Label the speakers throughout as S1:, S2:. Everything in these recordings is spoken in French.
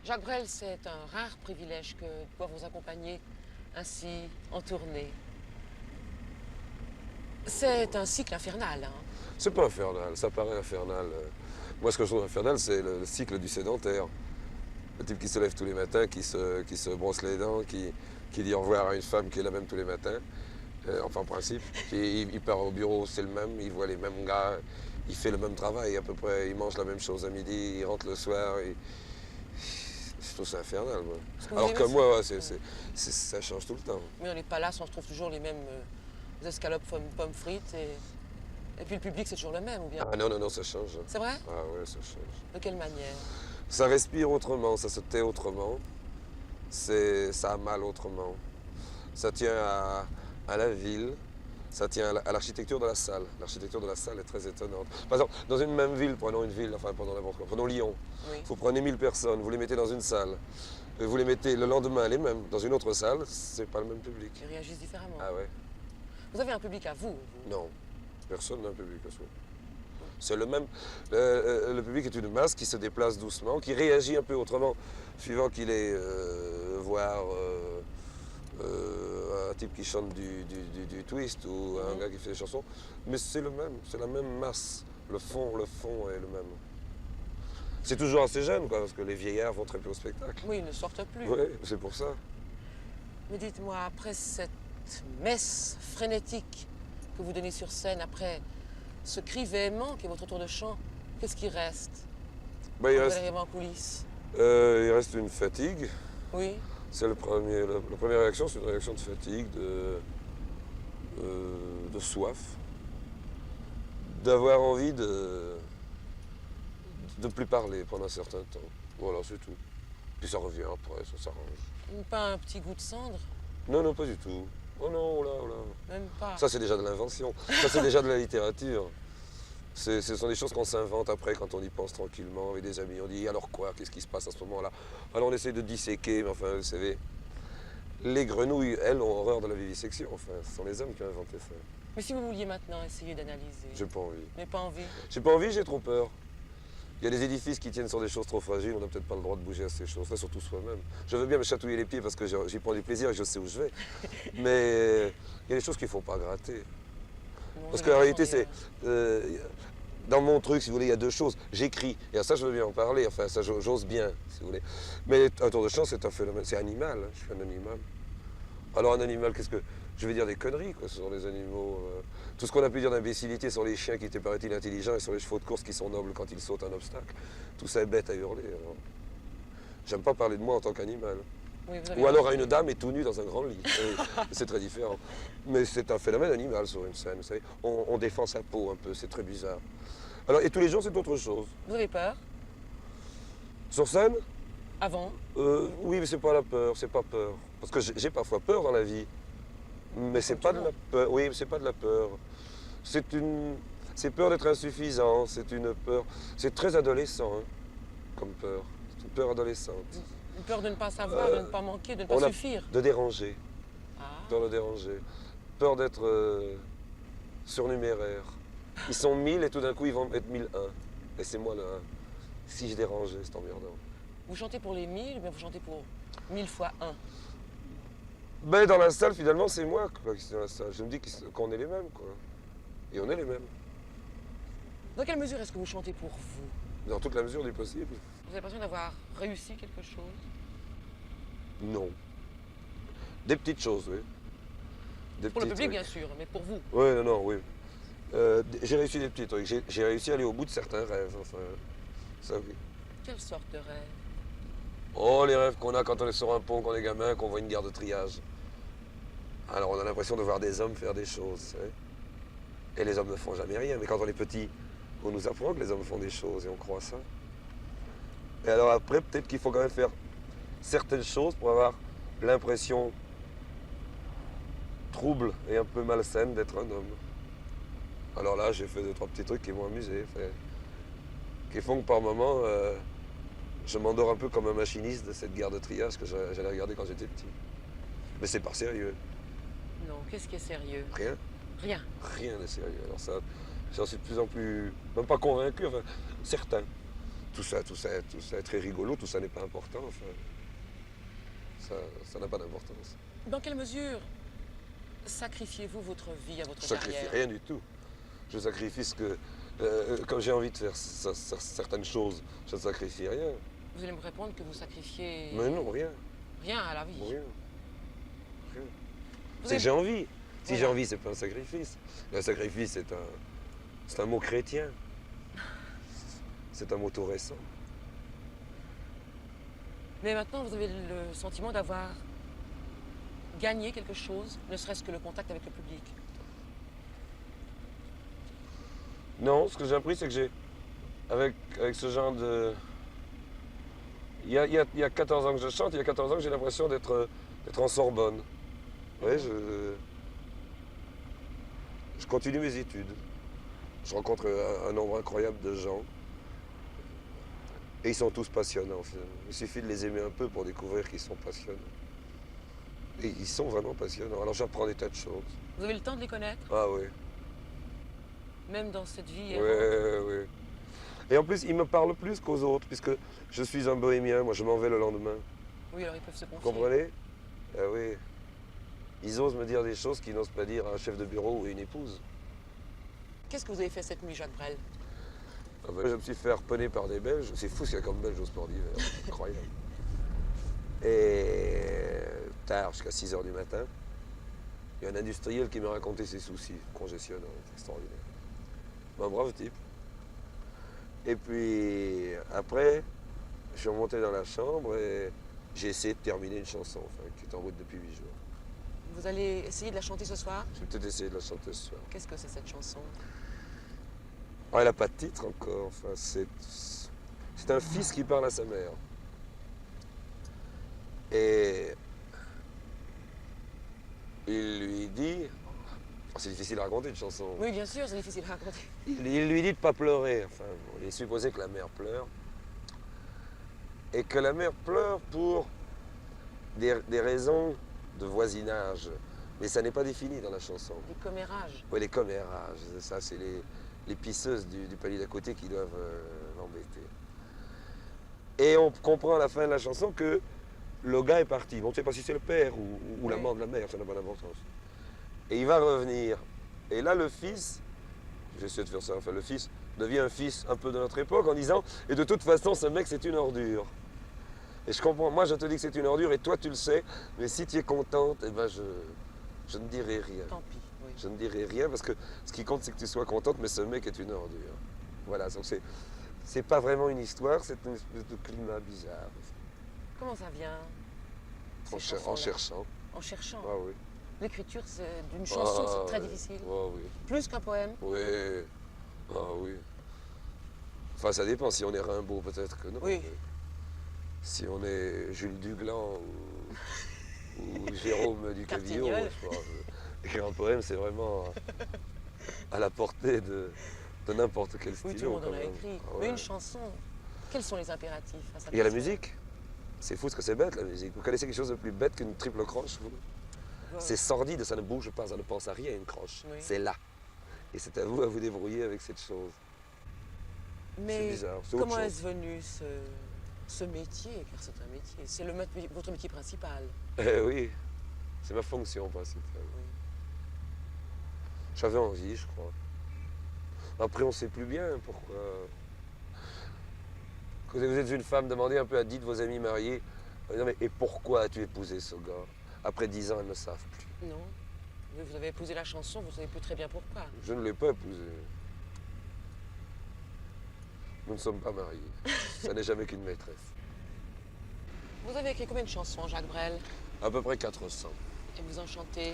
S1: Jacques Brel, c'est un rare privilège que de pouvoir vous accompagner ainsi en tournée. C'est un cycle infernal, hein.
S2: C'est pas infernal, ça paraît infernal. Moi, ce que je trouve infernal, c'est le cycle du sédentaire. Le type qui se lève tous les matins, qui se brosse les dents, qui dit au revoir à une femme qui est la même tous les matins. Enfin, en principe. Il part au bureau, c'est le même, il voit les mêmes gars, il fait le même travail à peu près, il mange la même chose à midi, il rentre le soir. Je trouve ça infernal, moi.
S1: Ce que vous
S2: Alors
S1: aimez,
S2: que moi,
S1: c'est-
S2: ça change tout le temps.
S1: Mais dans les palaces, on se trouve toujours les mêmes escalopes pommes frites et puis le public, c'est toujours le même, ou bien?
S2: Ah non, non, non, ça change.
S1: C'est vrai?
S2: Ah ouais, ça change.
S1: De quelle manière?
S2: Ça respire autrement, ça se tait autrement, ça a mal autrement. Ça tient à la ville, ça tient à l'architecture de la salle. L'architecture de la salle est très étonnante. Par exemple, dans une même ville, prenons une ville, enfin prenons n'importe quoi, prenons Lyon.
S1: Oui.
S2: Vous prenez 1000 personnes, vous les mettez dans une salle, vous les mettez le lendemain les mêmes dans une autre salle, c'est pas le même public.
S1: Ils réagissent différemment.
S2: Ah ouais?
S1: Vous avez un public à vous?
S2: Non, personne n'a un public à soi. C'est le même. Le public est une masse qui se déplace doucement, qui réagit un peu autrement, suivant qu'il est voir un type qui chante du twist ou un gars qui fait des chansons. Mais c'est le même, c'est la même masse. Le fond est le même. C'est toujours assez jeune, quoi, parce que les vieillards vont très peu au spectacle.
S1: Oui, ils ne sortent plus.
S2: Oui, c'est pour ça.
S1: Mais dites-moi, après cette messe frénétique que vous donnez sur scène, après ce cri véhément qui est votre tour de chant, qu'est-ce qui reste
S2: Ben,
S1: quand vous arrivez en coulisses?
S2: il reste une fatigue.
S1: Oui.
S2: C'est la première réaction, c'est une réaction de fatigue, de soif, d'avoir envie de plus parler pendant un certain temps. Voilà, c'est tout. Puis ça revient après, ça s'arrange.
S1: Pas un petit goût de cendre?
S2: Non, non, pas du tout. Oh non, oh là, oh là.
S1: Même pas.
S2: Ça, c'est déjà de l'invention. Ça, c'est déjà de la littérature. Ce sont des choses qu'on s'invente après quand on y pense tranquillement avec des amis. On dit alors quoi? Qu'est-ce qui se passe à ce moment-là? Alors on essaie de disséquer, mais enfin, vous savez, les grenouilles, elles, ont horreur de la vivisection. Enfin, ce sont les hommes qui ont inventé ça.
S1: Mais si vous vouliez maintenant essayer d'analyser,
S2: J'ai pas envie.
S1: mais pas envie.
S2: J'ai pas envie, j'ai trop peur. Il y a des édifices qui tiennent sur des choses trop fragiles, on n'a peut-être pas le droit de bouger à ces choses-là, surtout soi-même. Je veux bien me chatouiller les pieds parce que j'y prends du plaisir et je sais où je vais. Mais il y a des choses qu'il ne faut pas gratter.
S1: Non,
S2: Parce
S1: j'avais
S2: qu'en
S1: raison,
S2: réalité, c'est. Dans mon truc, si vous voulez, il y a deux choses. J'écris, et à ça, je veux bien en parler, enfin, ça, j'ose bien, si vous voulez. Mais un tour de chant, c'est un phénomène, c'est animal, hein, je suis un animal. Alors, un animal, qu'est-ce que. Je vais dire des conneries, quoi, ce sont les animaux. Tout ce qu'on a pu dire d'imbécilité sur les chiens qui étaient, paraît-il, intelligents et sur les chevaux de course qui sont nobles quand ils sautent un obstacle. Tout ça est bête à hurler. Alors. J'aime pas parler de moi en tant qu'animal.
S1: Oui, vous avez
S2: Ou alors
S1: raison.
S2: à une dame est tout nue dans un grand lit. C'est très différent. Mais c'est un phénomène animal sur une scène, vous savez. On défend sa peau un peu, c'est très bizarre. Alors, et tous les jours, c'est autre chose.
S1: Vous avez peur?
S2: Sur scène,
S1: Avant?
S2: oui, mais c'est pas la peur, c'est pas peur. Parce que j'ai parfois peur dans la vie. Mais c'est pas de la peur. Oui, mais c'est pas de la peur. C'est peur d'être insuffisant, c'est une peur. C'est très adolescent, hein, comme peur. C'est une peur adolescente.
S1: Une peur de ne pas savoir, de ne pas manquer, de ne
S2: On
S1: pas
S2: a
S1: suffire.
S2: de déranger.
S1: Ah.
S2: Peur de déranger. Peur d'être surnuméraire. Ils sont 1000 et tout d'un coup ils vont être 1001. Et c'est moi le 1. Si je dérangeais, c'est emmerdant.
S1: Vous chantez pour les 1000, mais vous chantez pour 1000 fois 1.
S2: Ben dans la salle finalement c'est moi quoi, qui suis dans la salle. Je me dis qu'on est les mêmes quoi. Et on est les mêmes.
S1: Dans quelle mesure est-ce que vous chantez pour vous?
S2: Dans toute la mesure du possible.
S1: Vous avez l'impression d'avoir réussi quelque chose?
S2: Non. Des petites choses, oui. Des
S1: Pour le
S2: petits
S1: public,
S2: trucs.
S1: bien sûr, mais pour vous.
S2: Oui, non, non, oui. J'ai réussi des petits trucs. J'ai réussi à aller au bout de certains rêves, enfin. Ça oui.
S1: Quelle sorte de rêve?
S2: Oh, les rêves qu'on a quand on est sur un pont, qu'on est gamin, qu'on voit une gare de triage. Alors on a l'impression de voir des hommes faire des choses, vous savez. Et les hommes ne font jamais rien. Mais quand on est petit, on nous apprend que les hommes font des choses et on croit ça. Et alors après, peut-être qu'il faut quand même faire certaines choses pour avoir l'impression trouble et un peu malsaine d'être un homme. Alors là, j'ai fait deux, trois petits trucs qui m'ont amusé, qui font que par moments, je m'endors un peu comme un machiniste de cette gare de triage que j'allais regarder quand j'étais petit. Mais c'est pas sérieux.
S1: Non, qu'est-ce qui est sérieux?
S2: Rien.
S1: Rien.
S2: Rien n'est sérieux. Alors ça, j'en suis de plus en plus, même pas convaincu, enfin, certain. tout ça est très rigolo, tout ça n'est pas important. Enfin, ça n'a pas d'importance.
S1: Dans quelle mesure sacrifiez-vous votre vie à votre
S2: Je sacrifie
S1: carrière?
S2: rien du tout. Je sacrifie ce que... quand j'ai envie de faire certaines choses, je ne sacrifie rien.
S1: Vous allez me répondre que vous sacrifiez
S2: Mais non, rien.
S1: rien à la vie.
S2: Rien. Rien.
S1: Vous
S2: C'est
S1: avez-
S2: que j'ai envie. Si
S1: Voilà.
S2: j'ai envie, c'est pas un sacrifice. Le sacrifice, c'est un mot chrétien. C'est un mot tout récent.
S1: Mais maintenant, vous avez le sentiment d'avoir gagné quelque chose, ne serait-ce que le contact avec le public.
S2: Non, ce que j'ai appris, c'est que avec ce genre de... Il y a 14 ans que je chante, il y a 14 ans que j'ai l'impression d'être en Sorbonne. Ouais, je continue mes études. Je rencontre un nombre incroyable de gens. Et ils sont tous passionnants. Il suffit de les aimer un peu pour découvrir qu'ils sont passionnants. Et ils sont vraiment passionnants. Alors j'apprends des tas de choses.
S1: Vous avez le temps de les connaître,
S2: Ah oui.
S1: même dans cette vie
S2: Oui,
S1: errante.
S2: oui. Et en plus, ils me parlent plus qu'aux autres, puisque je suis un bohémien, moi je m'en vais le lendemain.
S1: Oui, alors ils peuvent se
S2: Vous
S1: confier.
S2: comprenez? Ah oui. Ils osent me dire des choses qu'ils n'osent pas dire à un chef de bureau ou à une épouse.
S1: Qu'est-ce que vous avez fait cette nuit, Jacques Brel?
S2: Ah ben, je me suis fait harponner par des Belges. C'est fou ce qu'il y a comme Belges au sport d'hiver. Incroyable. Et tard, jusqu'à 6 h du matin, il y a un industriel qui m'a raconté ses soucis congestionnants. Extraordinaire. Un brave type. Et puis après, je suis remonté dans la chambre et j'ai essayé de terminer une chanson qui est en route depuis 8 jours.
S1: Vous allez essayer de la chanter ce soir?
S2: Je vais peut-être essayer de la chanter ce soir.
S1: Qu'est-ce que c'est cette chanson?
S2: Ah, elle n'a pas de titre encore. Enfin, c'est un fils qui parle à sa mère. Et il lui dit... Oh, c'est difficile à raconter une chanson.
S1: Oui, bien sûr, c'est difficile à raconter.
S2: Il lui dit de ne pas pleurer. Enfin, bon, il est supposé que la mère pleure. Et que la mère pleure pour des raisons de voisinage. Mais ça n'est pas défini dans la chanson.
S1: Les commérages.
S2: Oui, les commérages. Ça, c'est les pisseuses du palier d'à côté qui doivent l'embêter. Et on comprend à la fin de la chanson que le gars est parti. Bon, on ne sait pas si c'est le père ou
S1: Oui.
S2: l'amant de la mère, ça n'a pas d'importance. Et il va revenir. Et là, le fils, j'essaie de faire ça, enfin le fils devient un fils un peu de notre époque en disant « Et de toute façon, ce mec, c'est une ordure. » Et je comprends, moi je te dis que c'est une ordure et toi tu le sais, mais si tu es contente, eh ben je ne dirai rien.
S1: Tant pis, oui.
S2: Je ne dirai rien parce que ce qui compte, c'est que tu sois contente, mais ce mec est une ordure. Voilà, donc c'est pas vraiment une histoire, c'est une espèce de climat bizarre.
S1: Comment ça vient?
S2: En
S1: ces chansons-là?
S2: cherchant.
S1: En cherchant.
S2: Ah oui.
S1: L'écriture d'une chanson, c'est très
S2: oui.
S1: difficile.
S2: Ah oui.
S1: Plus qu'un poème.
S2: Oui. Ah oui. Enfin, ça dépend. Si on est Rimbaud, peut-être que non.
S1: Oui.
S2: Mais si on est Jules Duglan ou Jérôme du Cavillon,
S1: Cartignol.
S2: je pense, écrire un poème, c'est vraiment à la portée de n'importe quel stylo.
S1: Oui, tout le monde en
S2: quand
S1: a
S2: même.
S1: écrit.
S2: Ah
S1: Mais
S2: ouais.
S1: une chanson, quels sont les impératifs à sa
S2: Il y a la
S1: chanson?
S2: musique. C'est fou ce que c'est bête, la musique. Vous connaissez quelque chose de plus bête qu'une triple croche, vous? C'est sordide, ça ne bouge pas, ça ne pense à rien, une croche.
S1: Oui.
S2: C'est là. Et c'est à vous débrouiller avec cette chose.
S1: Mais
S2: bizarre, c'est autre
S1: comment
S2: chose.
S1: est-ce venu ce métier? Car c'est un métier. C'est votre métier principal.
S2: Eh oui, c'est ma fonction principale.
S1: Oui.
S2: J'avais envie, je crois. Après, on ne sait plus bien pourquoi. Quand vous êtes une femme, demandez un peu à 10 de vos amis mariés, non, mais, et pourquoi as-tu épousé ce gars? Après 10 ans, elles ne savent plus.
S1: Non. Mais vous avez épousé la chanson, vous savez plus très bien pourquoi.
S2: Je ne l'ai pas épousé. Nous ne sommes pas mariés. Ça n'est jamais qu'une maîtresse.
S1: Vous avez écrit combien de chansons, Jacques Brel?
S2: À peu près 400.
S1: Et vous en chantez?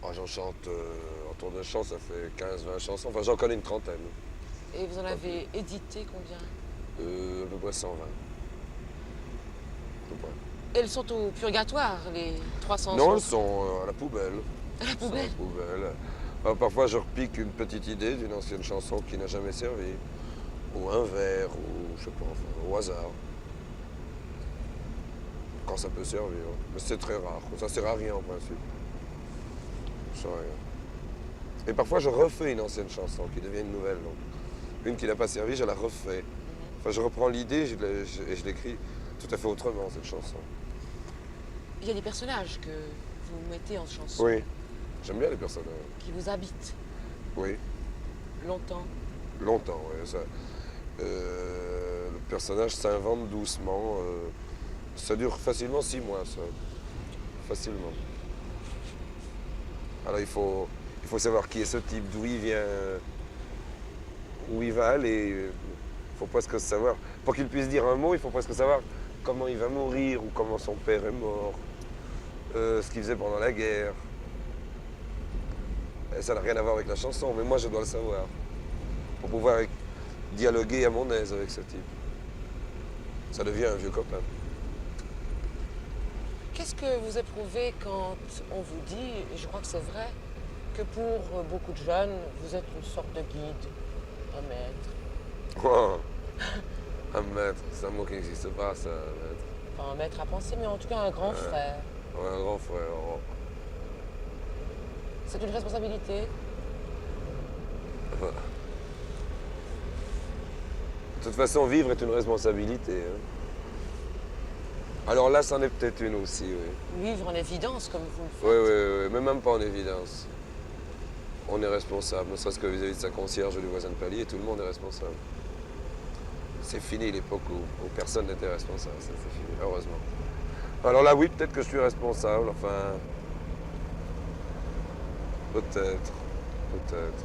S2: Oh, j'en chante en tour de chant, ça fait 15-20 chansons. Enfin, j'en connais une trentaine.
S1: Et vous en avez édité combien?
S2: À peu près 120. À peu près.
S1: Et elles sont au purgatoire, les 300
S2: Non, elles
S1: chansons.
S2: sont à la poubelle.
S1: À la
S2: Elles sont à
S1: poubelle.
S2: la poubelle. Alors, parfois, je repique une petite idée d'une ancienne chanson qui n'a jamais servi. Ou un vers, ou je sais pas, enfin, au hasard. Quand ça peut servir. Mais c'est très rare. Ça sert à rien en principe. Ça sert à rien. Et parfois, je refais une ancienne chanson qui devient une nouvelle. Donc, une qui n'a pas servi, je la refais. Enfin, je reprends l'idée et je l'écris tout à fait autrement, cette chanson.
S1: Il y a des personnages que vous mettez en chanson,
S2: Oui, j'aime bien les personnages.
S1: qui vous habitent
S2: Oui,
S1: longtemps.
S2: longtemps, oui. Le personnage s'invente doucement. Ça dure facilement 6 mois, ça. Facilement. Alors il faut savoir qui est ce type, d'où il vient, où il va aller. Il faut presque savoir. Pour qu'il puisse dire un mot, il faut presque savoir comment il va mourir ou comment son père est mort, ce qu'il faisait pendant la guerre. Et ça n'a rien à voir avec la chanson, mais moi je dois le savoir. Pour pouvoir dialoguer à mon aise avec ce type. Ça devient un vieux copain.
S1: Qu'est-ce que vous éprouvez quand on vous dit, et je crois que c'est vrai, que pour beaucoup de jeunes, vous êtes une sorte de guide, un maître,
S2: Oh, un maître, c'est un mot qui n'existe pas, ça, un maître.
S1: pas un maître à penser, mais en tout cas un grand frère.
S2: Ouais, un grand frère. Oh.
S1: C'est une responsabilité.
S2: Enfin, de toute façon, vivre est une responsabilité. Hein. Alors là, c'en est peut-être une aussi, oui.
S1: Vivre en évidence comme vous le faites.
S2: Oui, oui, oui, mais même pas en évidence. On est responsable, ne serait-ce que vis-à-vis de sa concierge ou du voisin de palier, tout le monde est responsable. C'est fini l'époque où personne n'était responsable, ça, c'est fini, heureusement. Alors là, oui, peut-être que je suis responsable, enfin... Peut-être, peut-être.